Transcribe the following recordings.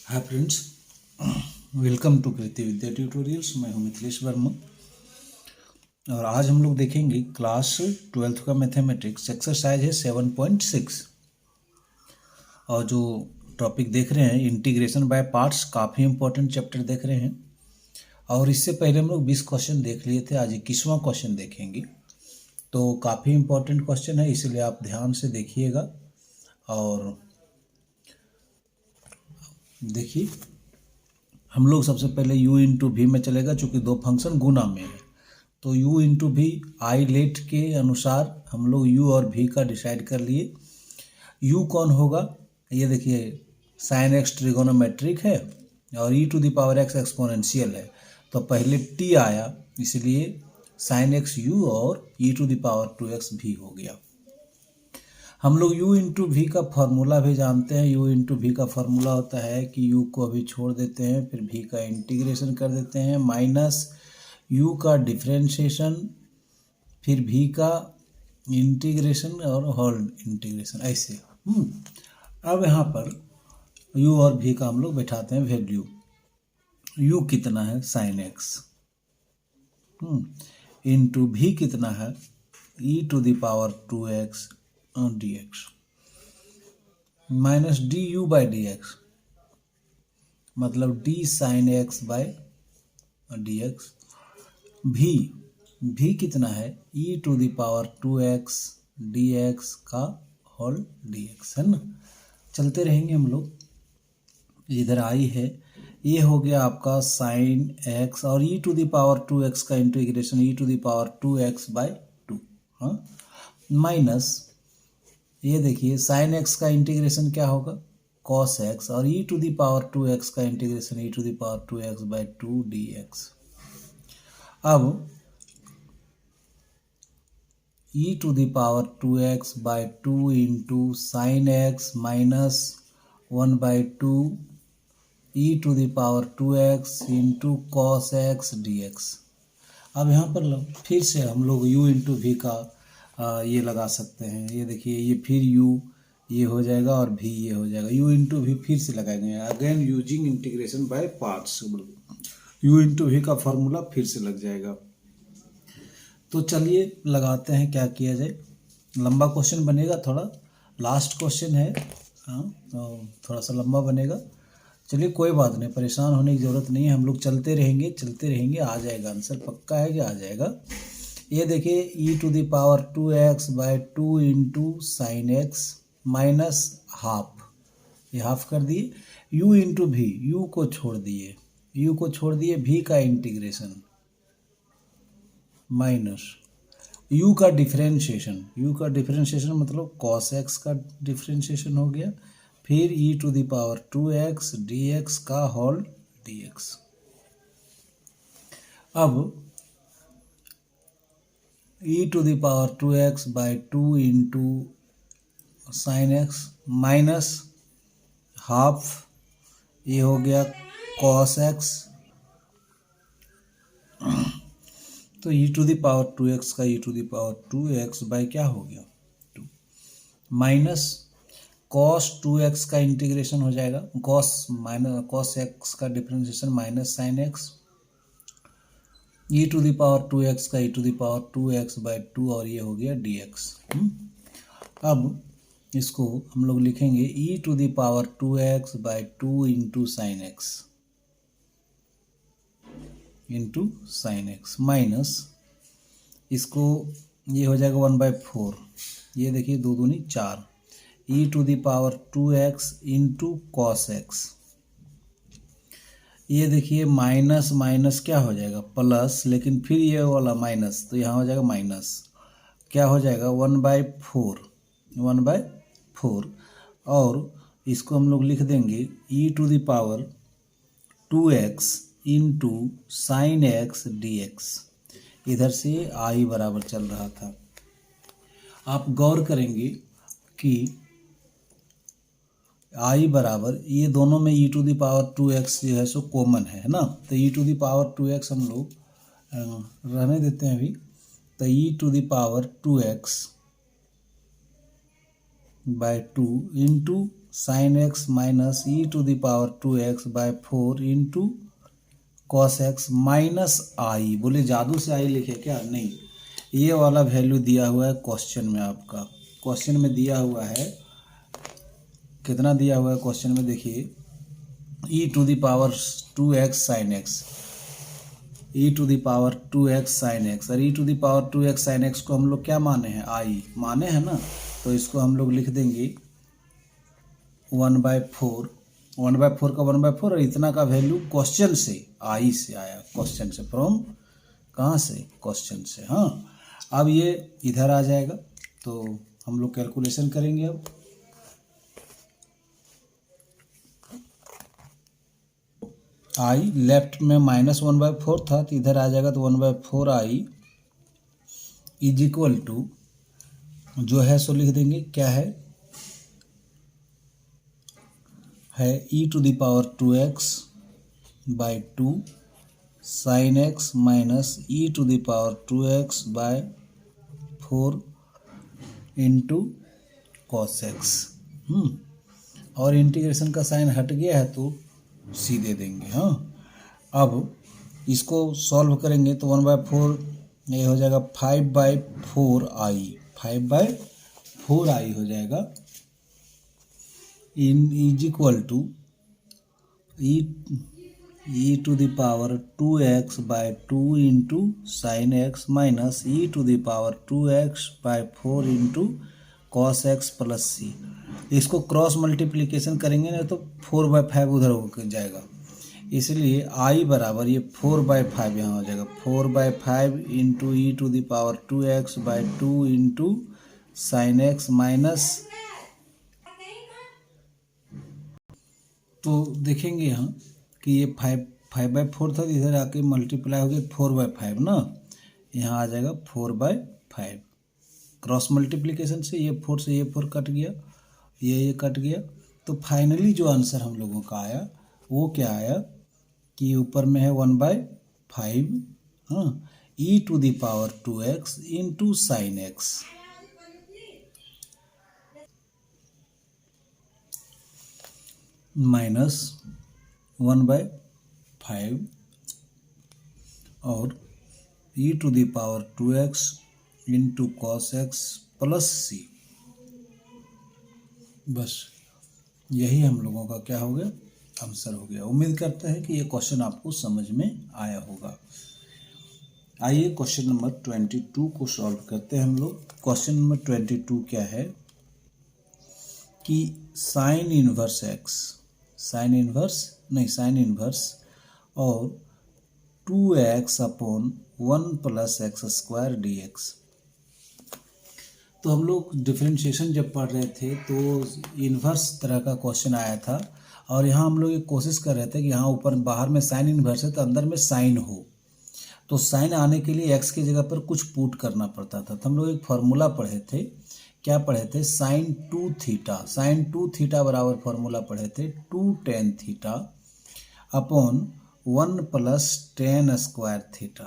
Hi friends, welcome to Kriti Vidya tutorials. मैं हूं मिथिलेश वर्मा और आज हम लोग देखेंगे क्लास 12th का मैथमेटिक्स एक्सरसाइज है 7.6 और जो टॉपिक देख रहे हैं इंटीग्रेशन बाय पार्ट्स, काफ़ी इंपॉर्टेंट चैप्टर देख रहे हैं। और इससे पहले हम लोग 20 क्वेश्चन देख लिए थे, आज 21वां क्वेश्चन देखेंगे। तो काफ़ी इंपॉर्टेंट क्वेश्चन है, इसलिए आप ध्यान से देखिएगा और देखिए। हम लोग सबसे पहले u इंटू भी में चलेगा, चूँकि दो फंक्शन गुना में है तो u इंटू भी आई लेट के अनुसार हम लोग u और v का डिसाइड कर लिए। u कौन होगा, ये देखिए साइन x ट्रिगोनोमेट्रिक है और e to the power x exponential है, तो पहले t आया इसलिए साइन x u और e to the power 2x भी हो गया। हम लोग u इंटू वी का फार्मूला भी जानते हैं। u इंटू वी का फार्मूला होता है कि u को अभी छोड़ देते हैं, फिर v का इंटीग्रेशन कर देते हैं, माइनस u का डिफ्रेंशिएशन, फिर v का इंटीग्रेशन और होल इंटीग्रेशन, ऐसे। अब यहाँ पर u और v का हम लोग बैठाते हैं वैल्यू। u कितना है साइन x, इंटू भी कितना है e to the power 2x dx minus D U by D X, मतलब D sine X by D X. भी कितना है e to the power 2x D X का होल डी एक्स, है ना। चलते रहेंगे हम लोग, इधर आई है, ये हो गया आपका साइन x और e to the power 2x का integration e to the power 2x by 2, हाँ, माइनस ये देखिए साइन x का इंटीग्रेशन क्या होगा कॉस x और e to the power 2x का integration e to the power 2x by 2 dx। अब e to the power 2x by 2 into sine x minus 1 by 2 e to the power 2x into cos x dx। अब यहाँ पर फिर से हम लोग u into v का ये लगा सकते हैं। ये देखिए, ये फिर u ये हो जाएगा और v ये हो जाएगा। u इंटू वी फिर से लगाएंगे, again using integration by parts. u into v का फॉर्मूला फिर से लग जाएगा। तो चलिए लगाते हैं, क्या किया जाए। लंबा क्वेश्चन बनेगा थोड़ा, लास्ट क्वेश्चन है, हाँ, तो थोड़ा सा लंबा बनेगा। चलिए कोई बात नहीं, परेशान होने की ज़रूरत नहीं है, हम लोग चलते रहेंगे, आ जाएगा आंसर, पक्का है कि आ जाएगा। ये देखिए e to the power 2x by 2 into sine x minus half, ये हाफ कर दिए। u इंटू भी, u को छोड़ दिए, v का इंटीग्रेशन माइनस u का डिफ्रेंशिएशन मतलब cos x का डिफ्रेंशिएशन हो गया, फिर e to the power 2x dx का होल dx। अब e to the power 2x by 2 into sine x minus half, ये हो गया कॉस एक्स, तो e to the power 2x का e to the power 2x by क्या हो गया 2, माइनस कॉस 2x का इंटीग्रेशन हो जाएगा, कॉस x का differentiation minus sine x, e to the power 2x का e to the power 2x by 2 और ये हो गया dx। अब इसको हम लोग लिखेंगे e to the power 2x by 2 into sine x minus इसको ये हो जाएगा 1/4, ये देखिए 2 दूनी 4, e to the power 2x into cos x, ये देखिए माइनस माइनस क्या हो जाएगा प्लस, लेकिन फिर ये वाला माइनस, तो यहाँ हो जाएगा माइनस, क्या हो जाएगा 1/4, और इसको हम लोग लिख देंगे e to the power 2x into sine x dx। इधर से आई बराबर चल रहा था। आप गौर करेंगे कि आई बराबर, ये दोनों में e to the power 2x जो है सो कॉमन है ना, तो e to the power 2x हम लोग रहने देते हैं अभी, तो e to the power 2x by 2 into sine x minus E to the power 2x by 4 into cos X minus I. बोले जादू से आई लिखे क्या? नहीं, ये वाला वैल्यू दिया हुआ है क्वेश्चन में। आपका क्वेश्चन में दिया हुआ है, कितना दिया हुआ है क्वेश्चन में? देखिए, e to the power 2x sine x, e to the power 2x sine x, और e to the power 2x sine x को हम लोग क्या माने हैं? आई माने हैं ना। तो इसको हम लोग लिख देंगे 1/4, 1/4 का 1/4, और इतना का वैल्यू क्वेश्चन से, आई से आया, क्वेश्चन से, फ्रॉम कहाँ से? क्वेश्चन से। हाँ, अब ये इधर आ जाएगा तो हम लोग कैलकुलेशन करेंगे। अब आई लेफ्ट में -1/4 था, तो इधर आ जाएगा, तो 1/4 आई इज इक्वल टू, जो है सो लिख देंगे, क्या है e to the power 2x by 2 sine x minus E to the power 2x by 4 into cos x. और इंटीग्रेशन का साइन हट गया है तो सी दे देंगे। हाँ, अब इसको सॉल्व करेंगे तो 1/4 ये हो जाएगा 5/4 आई, 5/4 आई हो जाएगा, in is equal to e to the power 2x by 2 into sine x minus E to the power 2x by 4 into cos x plus c. इसको क्रॉस मल्टीप्लिकेशन करेंगे ना तो 4/5 उधर हो जाएगा, इसलिए आई बराबर ये 4/5 यहाँ हो जाएगा, 4/5 into e to the power 2x by 2 into sine x minus, तो देखेंगे यहाँ कि ये 5/4 था, इधर आके मल्टीप्लाई हो गया 4/5 ना, यहाँ आ जाएगा 4/5। क्रॉस मल्टीप्लिकेशन से ये 4 से ये 4 कट गया, ये कट गया, तो फाइनली जो आंसर हम लोगों का आया वो क्या आया कि ऊपर में है 1/5, हाँ, e to the power 2x into sine x minus 1/5 और e to the power 2x into cos x plus c. बस यही हम लोगों का क्या हो गया? आंसर हो गया। उम्मीद करते हैं कि ये क्वेश्चन आपको समझ में आया होगा। आइए क्वेश्चन नंबर 22 को सॉल्व करते हैं हम लोग। क्वेश्चन नंबर 22 क्या है कि sine inverse x, sine inverse और 2x upon 1 plus x square D x. तो हम लोग डिफरेंशिएशन जब पढ़ रहे थे तो इन्वर्स तरह का क्वेश्चन आया था, और यहाँ हम लोग ये कोशिश कर रहे थे कि यहाँ ऊपर बाहर में साइन इन्वर्स है तो अंदर में साइन हो, तो साइन आने के लिए एक्स की जगह पर कुछ पुट करना पड़ता था। तो हम लोग एक फार्मूला पढ़े थे, क्या पढ़े थे? साइन 2 थीटा, साइन 2 थीटा बराबर फार्मूला पढ़े थे 2 tan theta upon 1 plus tan square theta.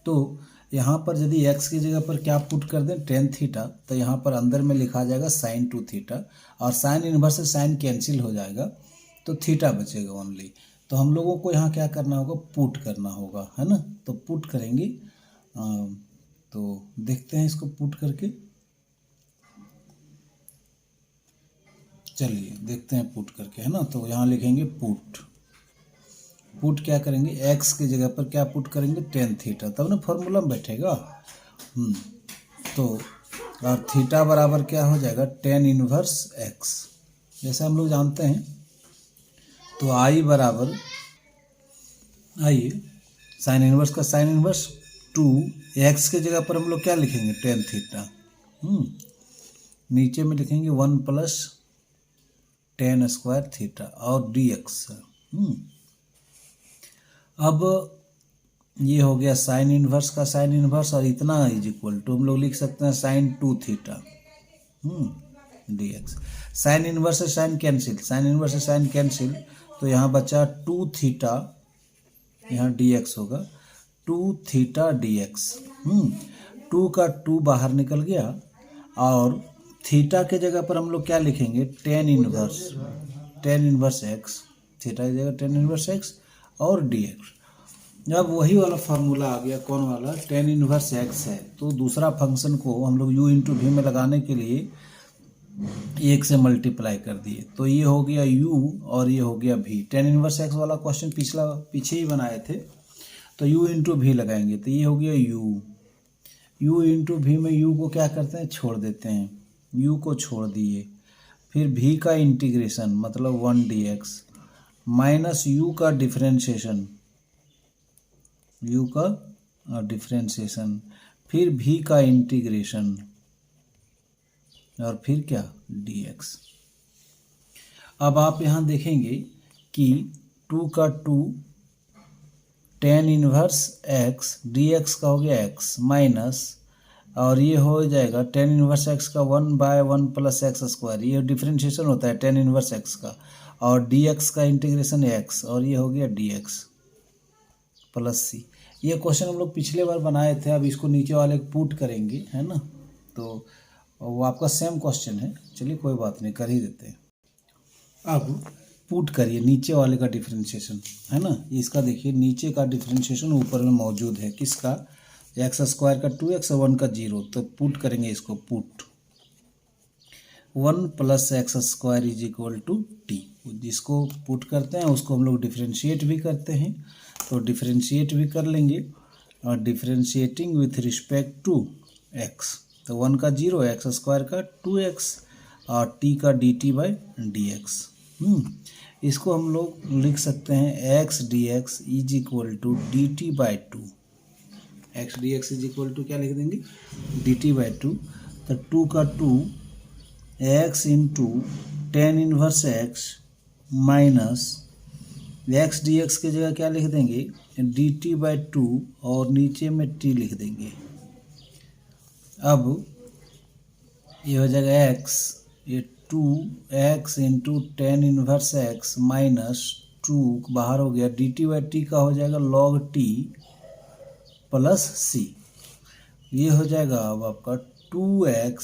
तो यहाँ पर यदि x की जगह पर क्या पुट कर दें? tan थीटा, तो यहाँ पर अंदर में लिखा जाएगा साइन 2 थीटा, और साइन इन्वर्स से साइन कैंसिल हो जाएगा तो थीटा बचेगा ओनली। तो हम लोगों को यहाँ क्या करना होगा? पुट करना होगा, है ना। तो पुट करेंगे, तो देखते हैं इसको पुट करके, चलिए देखते हैं पुट करके, है ना। तो यहाँ लिखेंगे पुट क्या करेंगे? x की जगह पर क्या पुट करेंगे? tan थीटा, तब ना फॉर्मूला में बैठेगा। तो और थीटा बराबर क्या हो जाएगा? tan इनवर्स x, जैसे हम लोग जानते हैं। तो आई बराबर, आइए साइन इनवर्स का साइन इनवर्स 2, x की जगह पर हम लोग क्या लिखेंगे? tan थीटा, नीचे में लिखेंगे 1 प्लस tan स्क्वायर थीटा और dx। अब ये हो गया साइन इनवर्स का साइन इनवर्स, और इतना इज इक्वल टू हम लोग लिख सकते हैं sine 2 theta dx। Sine inverse से साइन कैंसिल, साइन इनवर्स से साइन कैंसिल, तो यहाँ बचा 2 थीटा, यहाँ dx होगा 2 थीटा dx। 2 का 2 बाहर निकल गया, और थीटा के जगह पर हम लोग क्या लिखेंगे, टेन इनवर्स एक्स, थीटा की जगह टेन इनवर्स एक्स और डी एक्स। अब वही वाला फार्मूला आ गया, कौन वाला, टेन इनवर्स एक्स है, तो दूसरा फंक्शन को हम लोग u इंटू वी में लगाने के लिए एक से मल्टीप्लाई कर दिए, तो ये हो गया u और ये हो गया v। टेन इनवर्स एक्स वाला क्वेश्चन पीछे ही बनाए थे, तो u इंटू वी लगाएंगे, तो ये हो गया u इंटू वी में u को क्या करते हैं, छोड़ देते हैं, u को छोड़ दिए, फिर v का इंटीग्रेशन मतलब 1 dx माइनस u का डिफ्रेंशिएशन, फिर v का इंटीग्रेशन और फिर क्या, dx। अब आप यहाँ देखेंगे कि 2 का 2 टेन इनवर्स x dx का हो गया x माइनस, और ये हो जाएगा टेन इनवर्स x का 1/1 प्लस एक्स स्क्वायर, ये डिफ्रेंशिएशन होता है टेन इनवर्स x का, और dx का इंटीग्रेशन x, और ये हो गया dx प्लस c। ये क्वेश्चन हम लोग पिछले बार बनाए थे, अब इसको नीचे वाले पुट करेंगे, है ना, तो वो आपका सेम क्वेश्चन है, चलिए कोई बात नहीं, कर ही देते हैं। अब पुट करिए नीचे वाले का डिफ्रेंशिएशन, है ना, इसका देखिए नीचे का डिफ्रेंशिएशन ऊपर में मौजूद है, किसका, एक्स स्क्वायर का 2x और 1 का 0, तो पुट करेंगे इसको, put 1 plus x square is equal to t, जिसको पुट करते हैं उसको हम लोग डिफ्रेंशिएट भी करते हैं, तो डिफ्रेंशिएट भी कर लेंगे, और differentiating with respect to x, तो 1 का 0, एक्स स्क्वायर का 2x और t का dt/dx। इसको हम लोग लिख सकते हैं x dx is equal to dt/2, x dx is equal to क्या लिख देंगे, dt/2, तो 2 का 2 x into tan inverse x minus x dx की जगह क्या लिख देंगे, dt/2 और नीचे में t लिख देंगे। अब ये हो जाएगा x, ये 2x into tan inverse x minus 2 बाहर हो गया, dt/t का हो जाएगा log t प्लस c, ये हो जाएगा अब आपका 2x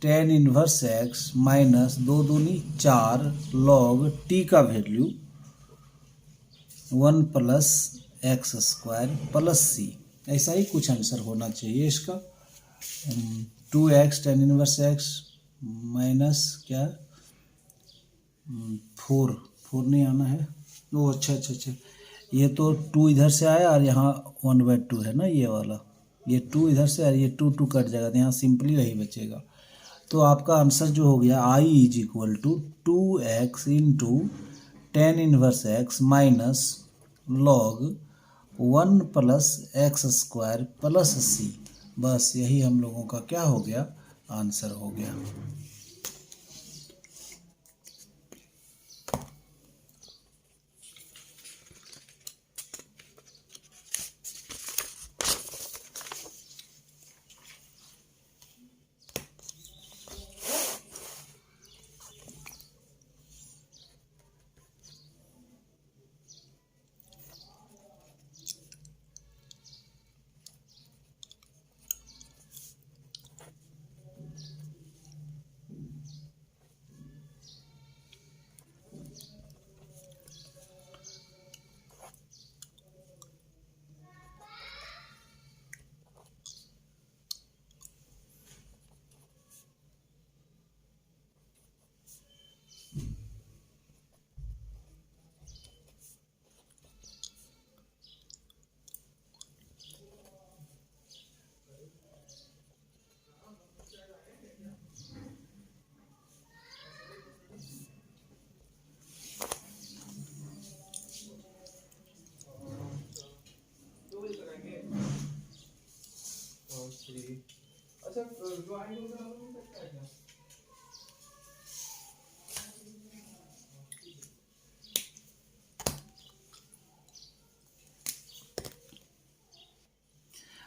ten inverse x minus 2 दूनी 4 log t का value 1 plus x square plus c। ऐसा ही कुछ आंसर होना चाहिए इसका, 2x ten inverse x minus क्या, 4 नहीं आना है, वो अच्छा, ये तो 2 इधर से आया और यहाँ 1/2 है ना, ये वाला, ये 2 इधर से और ये 2 कट जाएगा, तो यहाँ सिंपली वही बचेगा। तो आपका आंसर जो हो गया I is equal to 2x into tan inverse x minus log 1 plus x square plus c, बस यही हम लोगों का क्या हो गया, आंसर हो गया।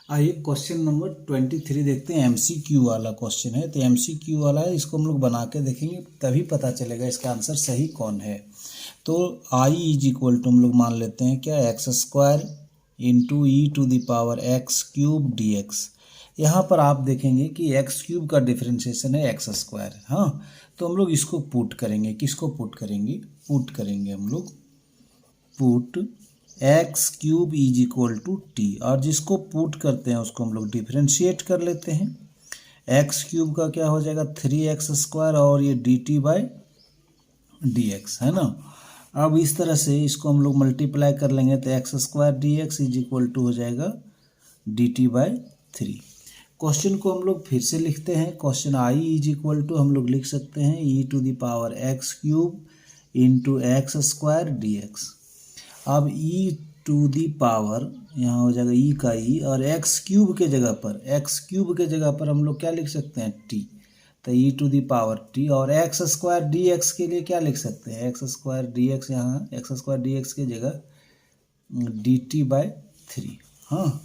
आइए क्वेश्चन नंबर 23 देखते हैं, MCQ वाला क्वेश्चन है, तो MCQ वाला है, इसको हम लोग बना के देखेंगे तभी पता चलेगा इसका आंसर सही कौन है। तो I इज इक्वल टू हम लोग मान लेते हैं क्या, x square into e to the power x cube d x. यहाँ पर आप देखेंगे कि एक्स क्यूब का डिफरेंशिएशन है एक्स स्क्वायर। हाँ, तो हम लोग इसको पुट करेंगे। किसको पुट करेंगे? पुट करेंगे हम लोग, put x cube is equal to t, और जिसको पुट करते हैं उसको हम लोग डिफरेंशिएट कर लेते हैं। एक्स क्यूब का क्या हो जाएगा? 3x² और ये dt बाय dx है ना। अब इस तरह से इसको हम लोग मल्टीप्लाई कर लेंगे तो x² dx is equal to हो जाएगा dt बाय 3। क्वेश्चन को हम लोग फिर से लिखते हैं। Question I is equal to हम लोग लिख सकते हैं e⁻x³ इंटू x² dx। अब e⁻, यहाँ हो जाएगा e का e, और x³ के जगह पर हम लोग क्या लिख सकते हैं? t। तो e⁻t, और x² dx के लिए क्या लिख सकते हैं? x² dx, यहाँ x² dx की जगह dt बाय 3। हाँ,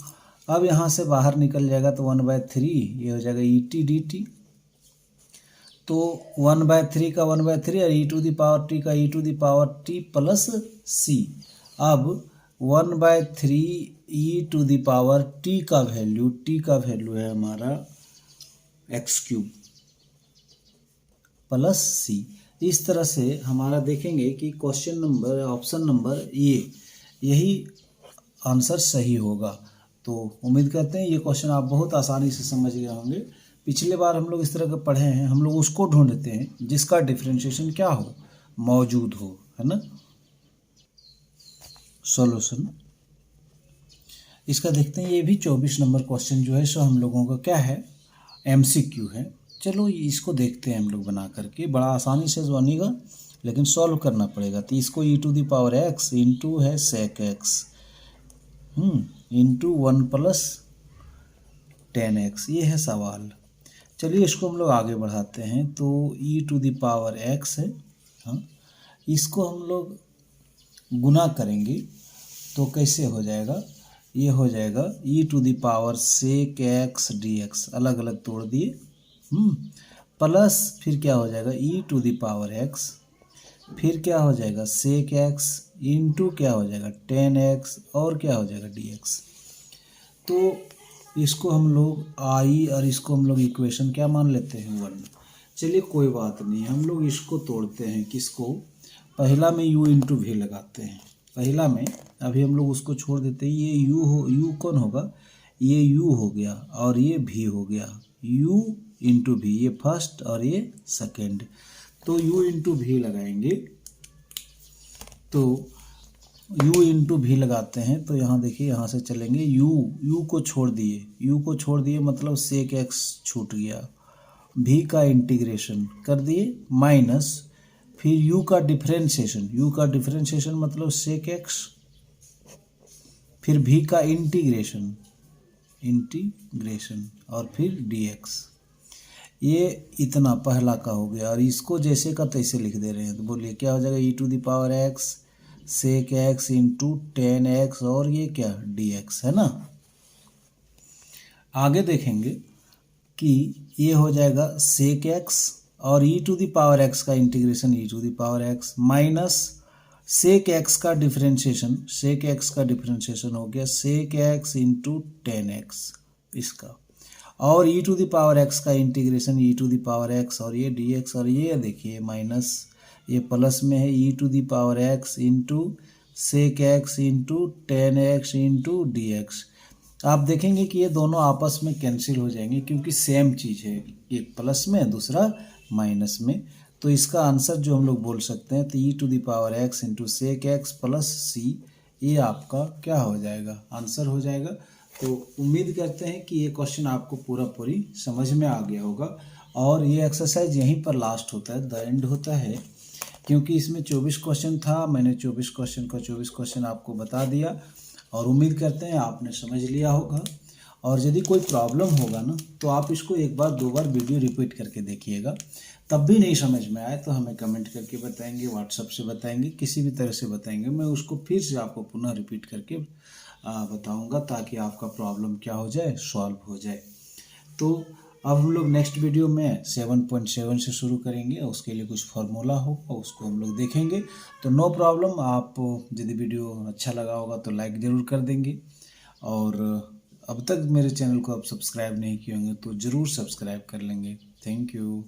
अब यहाँ से बाहर निकल जाएगा तो 1/3, ये हो जाएगा et dt। तो 1/3 का 1/3 और e⁻t का e⁻t प्लस c। अब 1/3 e⁻t का वैल्यू है हमारा x³ प्लस c। इस तरह से हमारा देखेंगे कि क्वेश्चन नंबर, ऑप्शन नंबर यही आंसर सही होगा। तो उम्मीद करते हैं ये क्वेश्चन आप बहुत आसानी से समझ गए होंगे। पिछले बार हम लोग इस तरह के पढ़े हैं, हम लोग उसको ढूंढते हैं जिसका डिफरेंशिएशन क्या हो, मौजूद हो, है ना। सॉल्यूशन इसका देखते हैं। ये भी 24 नंबर क्वेश्चन जो है सो हम लोगों का क्या है, MCQ है। चलो इसको देखते हैं हम लोग बना करके। बड़ा आसानी से बनेगा लेकिन सॉल्व करना पड़ेगा। तो इसको e⁻x इंटू है sec x इंटू 1 + 10x, ये है सवाल। चलिए इसको हम लोग आगे बढ़ाते हैं। तो e⁻x है, हाँ, इसको हम लोग गुना करेंगे तो कैसे हो जाएगा? ये हो जाएगा e⁻sec x dx, अलग अलग तोड़ दिए, प्लस फिर क्या हो जाएगा e⁻x, फिर क्या हो जाएगा sec x इंटू क्या हो जाएगा 10x, और क्या हो जाएगा dx। तो इसको हम लोग आई और इसको हम लोग इक्वेशन क्या मान लेते हैं 1। चलिए कोई बात नहीं, हम लोग इसको तोड़ते हैं। किसको? पहला में u इंटू भी लगाते हैं। पहला में अभी हम लोग उसको छोड़ देते हैं। ये u कौन होगा? ये u हो गया और ये v हो गया। u इंटू भी, ये फर्स्ट और ये सेकेंड। तो u इंटू भी लगाएंगे। तो u इंटू भी लगाते हैं तो यहाँ देखिए, यहाँ से चलेंगे u को छोड़ दिए मतलब sec x छूट गया। v का इंटीग्रेशन कर दिए माइनस, फिर u का डिफरेंशिएशन मतलब sec x, फिर v का इंटीग्रेशन और फिर dx। ये इतना पहला का हो गया और इसको जैसे का तैसे लिख दे रहे हैं। तो बोलिए क्या हो जाएगा? e⁻x sec x into 10x और ये क्या dx है ना। आगे देखेंगे कि ये हो जाएगा sec x और e⁻x का integration e⁻x minus sec x का डिफरेंशिएशन हो गया sec x इंटू 10x इसका, और e⁻x का इंटीग्रेशन e⁻x और ये dx, और ये देखिए माइनस, ये प्लस में है e⁻x into sec x into 10x into dx। आप देखेंगे कि ये दोनों आपस में कैंसिल हो जाएंगे क्योंकि सेम चीज़ है, एक प्लस में दूसरा माइनस में। तो इसका आंसर जो हम लोग बोल सकते हैं तो e⁻x into sec x plus c, ये आपका क्या हो जाएगा? आंसर हो जाएगा। तो उम्मीद करते हैं कि ये क्वेश्चन आपको पूरी समझ में आ गया होगा। और ये एक्सरसाइज यहीं पर लास्ट होता है, द एंड होता है, क्योंकि इसमें 24 क्वेश्चन था। मैंने 24 क्वेश्चन आपको बता दिया और उम्मीद करते हैं आपने समझ लिया होगा। और यदि कोई प्रॉब्लम होगा ना तो आप इसको एक बार 2 बार वीडियो रिपीट करके देखिएगा। तब भी नहीं समझ में आए तो हमें कमेंट करके बताएंगे, व्हाट्सएप से बताएंगे, किसी भी तरह से बताएंगे। मैं उसको फिर से आपको पुनः रिपीट करके बताऊंगा ताकि आपका प्रॉब्लम क्या हो जाए, सॉल्व हो जाए। तो अब हम लोग नेक्स्ट वीडियो में 7.7 से शुरू करेंगे। उसके लिए कुछ फार्मूला होगा, उसको हम लोग देखेंगे। तो नो प्रॉब्लम, आप यदि वीडियो अच्छा लगा होगा तो लाइक ज़रूर कर देंगे और अब तक मेरे चैनल को आप सब्सक्राइब नहीं किए होंगे तो ज़रूर सब्सक्राइब कर लेंगे। Thank you.